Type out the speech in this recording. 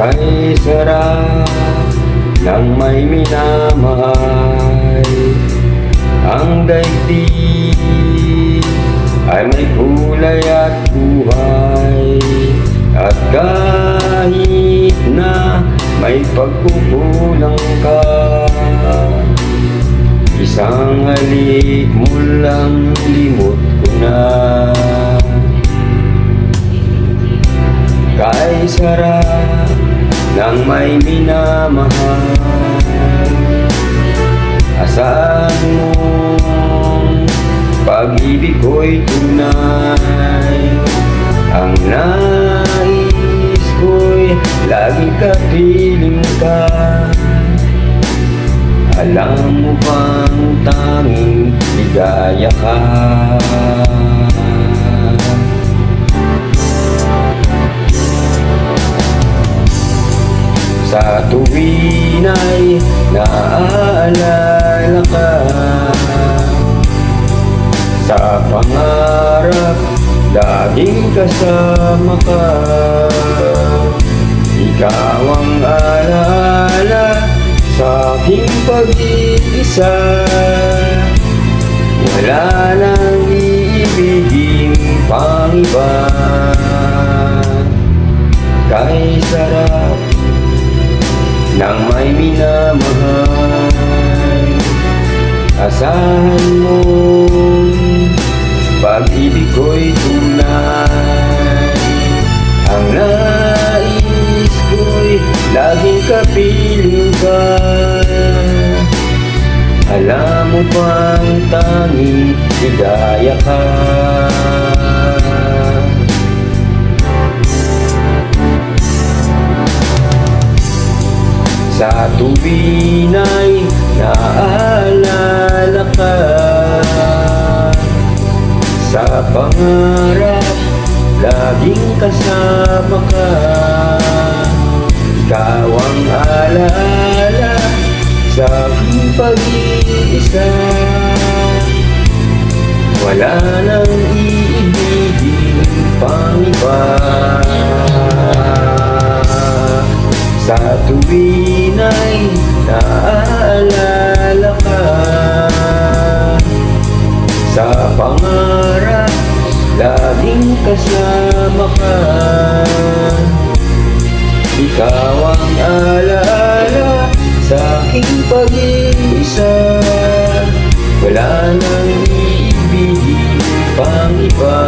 Kay sarap ng may minamahal. Ang daigdig ay may kulay at buhay, at kahit na may pagkukulang ka, isang halik mo lang limot ko na. Kay sarap ng may minamahal, asahan mong pag-ibig ko'y tunay. Ang nais ko'y laging kapiling ka. Alam mo bang tanging ligaya ka? Sa tuwin ay naaalala ka, sa pangarap laging kasama ka. Ikaw ang alaala sa aking pag-iisa. Wala nang iibigin pang iba. Kay sarap ng may minamahal, asahan mo pag-ibig ko'y tunay. Ang nais ko'y laging kapiling ka. Alam mo bang tanging ligaya ka? Sa tuwin ay naaalala ka, sa pangarap laging kasama ka. Ikaw ang alaala sa aking pag-iisa. Wala nang iibigin pang iba. Sa tuwin ay naaalala ka, sa pangarap laging kasama ka. Ikaw ang alaala sa aking pag-iisa. Wala nang iibigin pang iba.